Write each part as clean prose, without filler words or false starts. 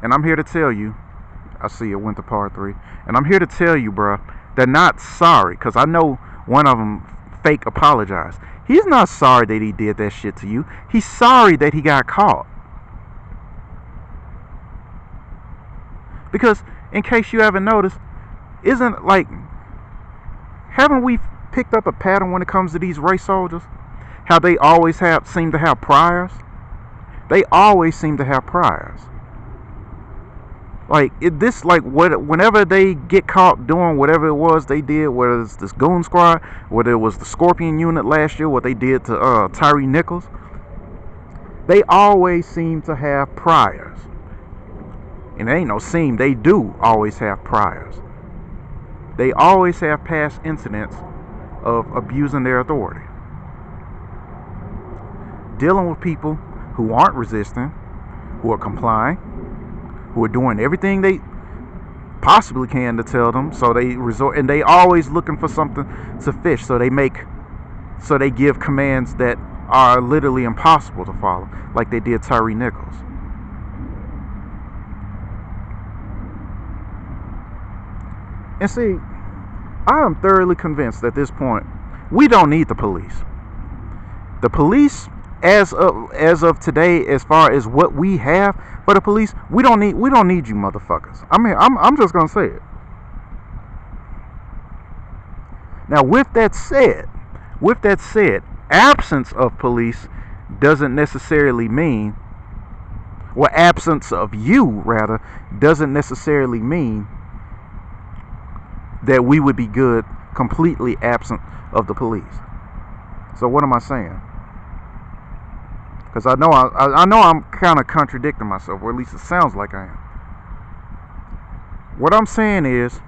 And I'm here to tell you, I see it went to par 3. And I'm here to tell you, bruh, they're not sorry. Because I know one of them fake apologized. He's not sorry that he did that shit to you. He's sorry that he got caught. Because, in case you haven't noticed, haven't we picked up a pattern when it comes to these race soldiers? How they always seem to have priors? They always seem to have priors. Whenever they get caught doing whatever it was they did, whether it's this Goon Squad, whether it was the Scorpion Unit last year, what they did to Tyre Nichols, they always seem to have priors. And it ain't no seem, they do always have priors. They always have past incidents of abusing their authority. Dealing with people who aren't resisting, who are complying, who are doing everything they possibly can to tell them, so they resort, and they always looking for something to fish, so they give commands that are literally impossible to follow, like they did Tyre Nichols. And see, I am thoroughly convinced at this point, we don't need the police. The police, as of today, as far as what we have for the police, we don't need you motherfuckers. I mean, I'm just gonna say it. Now, with that said, absence of police doesn't necessarily mean, or absence of you rather, doesn't necessarily mean that we would be good completely absent of the police. So what am I saying? Because I know I'm kind of contradicting myself, or at least it sounds like I am. What I'm saying is,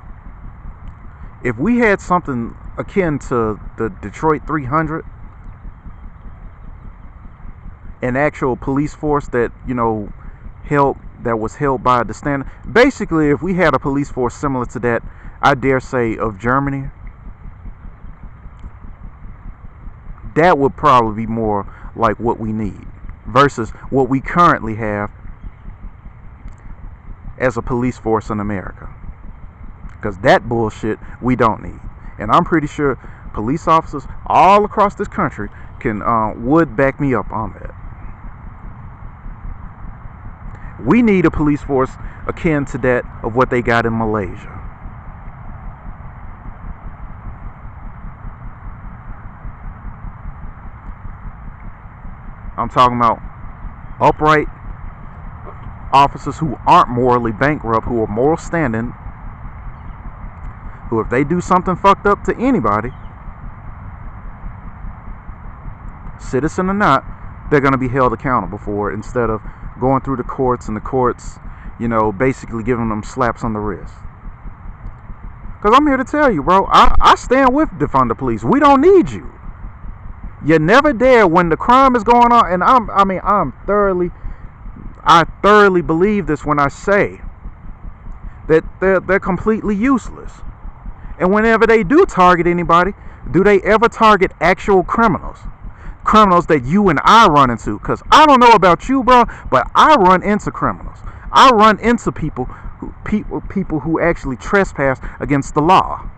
if we had something akin to the Detroit 300, an actual police force that, that was held by the standard. Basically, if we had a police force similar to that, I dare say, of Germany, that would probably be more like what we need versus what we currently have as a police force in America. Because that bullshit we don't need. And I'm pretty sure police officers all across this country would back me up on that. We need a police force akin to that of what they got in Malaysia. I'm talking about upright officers who aren't morally bankrupt, who are moral standing, who, if they do something fucked up to anybody, citizen or not, they're going to be held accountable for it, instead of going through the courts and the courts, basically giving them slaps on the wrist. Because I'm here to tell you, bro, I stand with defund the police. We don't need you. You're never there when the crime is going on. And I thoroughly believe this when I say that they're completely useless. And whenever they do target anybody, do they ever target actual criminals? Criminals that you and I run into. Because I don't know about you, bro, but I run into criminals. I run into people who actually trespass against the law.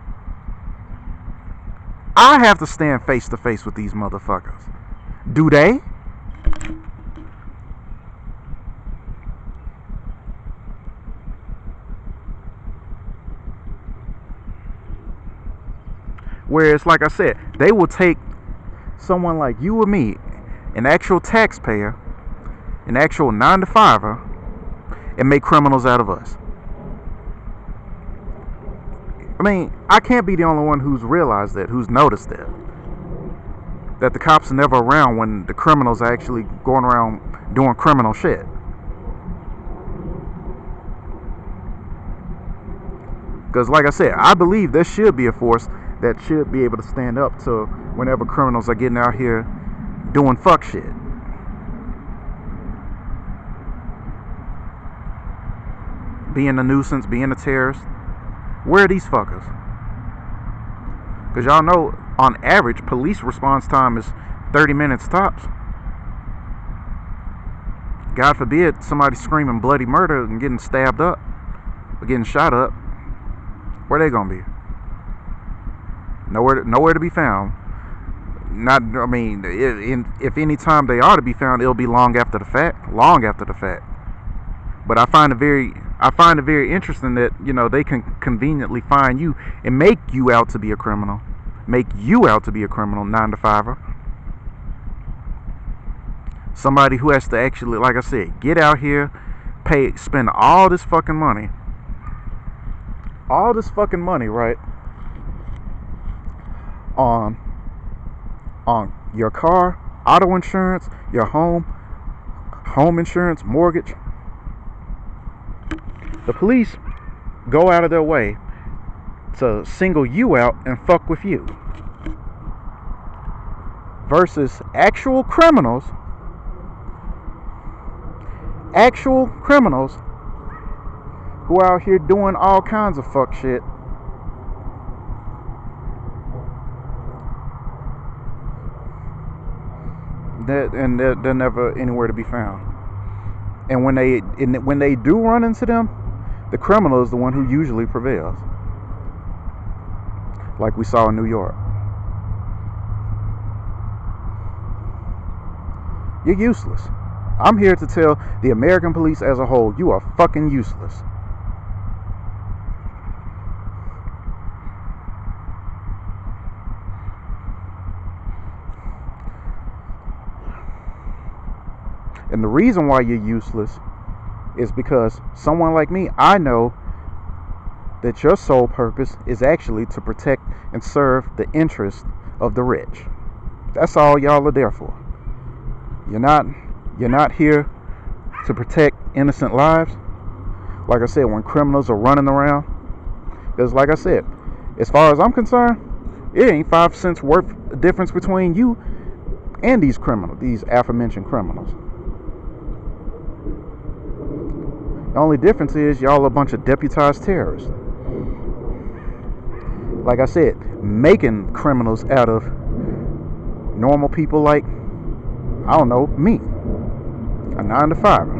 I have to stand face to face with these motherfuckers. Do they? Whereas, like I said, they will take someone like you or me, an actual taxpayer, an actual 9-to-5er, and make criminals out of us. I mean, I can't be the only one who's realized that, who's noticed that the cops are never around when the criminals are actually going around doing criminal shit. Because, like I said, I believe there should be a force that should be able to stand up to whenever criminals are getting out here doing fuck shit. Being a nuisance, being a terrorist. Where are these fuckers? Because y'all know, on average, police response time is 30 minutes tops. God forbid somebody screaming bloody murder and getting stabbed up or getting shot up. Where they gonna be? Nowhere to be found. Not, I mean, if any time they are to be found, it'll be long after the fact. Long after the fact. But I find it very interesting that, you know, they can conveniently find you and make you out to be a criminal. Make you out to be a criminal, 9 to 5er. Somebody who has to actually, like I said, get out here, spend all this fucking money, right, on your car, auto insurance, your home insurance, mortgage. The police go out of their way to single you out and fuck with you, versus actual criminals who are out here doing all kinds of fuck shit. They're never anywhere to be found. And when they do run into them, the criminal is the one who usually prevails, like we saw in New York. You're useless. I'm here to tell the American police as a whole, you are fucking useless. And the reason why you're useless is because someone like me, I know that your sole purpose is actually to protect and serve the interests of the rich. That's all y'all are there for. You're not here to protect innocent lives. Like I said, when criminals are running around, because like I said, as far as I'm concerned, it ain't 5 cents worth of difference between you and these aforementioned criminals. The only difference is y'all a bunch of deputized terrorists. Like I said, making criminals out of normal people like, I don't know, me. A 9 to 5er.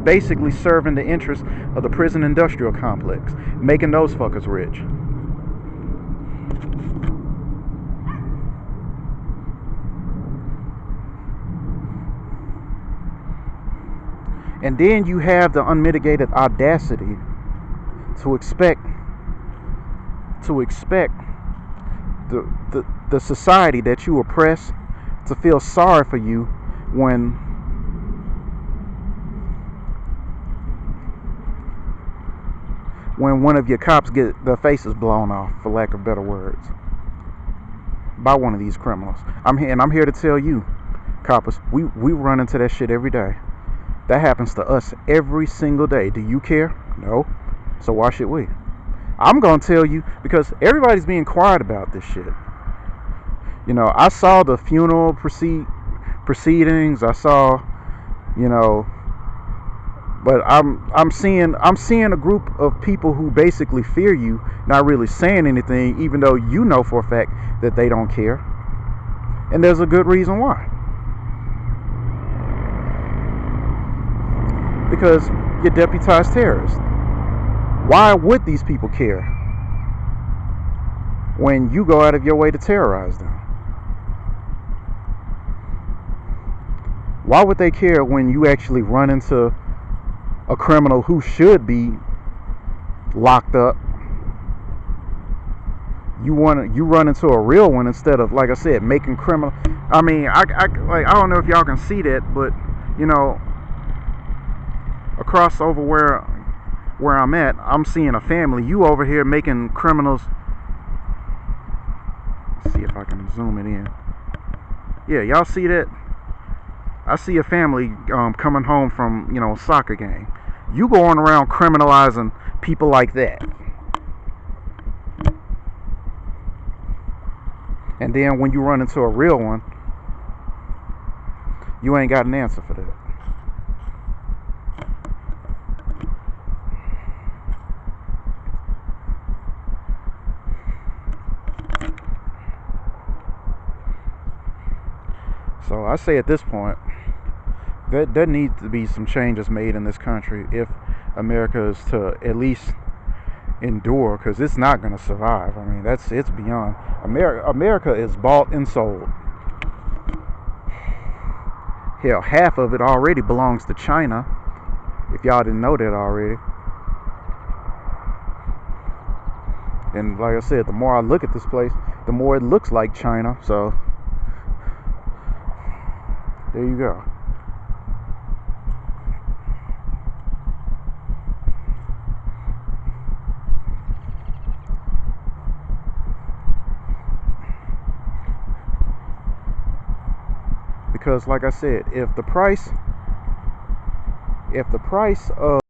Basically serving the interests of the prison industrial complex. Making those fuckers rich. And then you have the unmitigated audacity to expect the society that you oppress to feel sorry for you when one of your cops get their faces blown off, for lack of better words, by one of these criminals. I'm here to tell you, coppers, we run into that shit every day. That happens to us every single day. Do you care? No. So why should we? I'm going to tell you because everybody's being quiet about this shit. You know, I saw the funeral proceedings. I saw, you know, but I'm seeing a group of people who basically fear you, not really saying anything, even though you know for a fact that they don't care. And there's a good reason why. Because you're deputized terrorists. Why would these people care when you go out of your way to terrorize them? Why would they care when you actually run into a criminal who should be locked up? You run into a real one instead of, like I said, making criminal. I mean, I don't know if y'all can see that, but you know, across over where I'm at, I'm seeing a family. You over here making criminals. Let's see if I can zoom it in. Yeah, y'all see that? I see a family coming home from, you know, a soccer game. You going around criminalizing people like that. And then when you run into a real one, you ain't got an answer for that. So I say at this point, there needs to be some changes made in this country if America is to at least endure, because it's not going to survive. I mean, it's beyond. America is bought and sold. Hell, half of it already belongs to China, if y'all didn't know that already. And like I said, the more I look at this place, the more it looks like China. So there you go. Because like I said, if the price of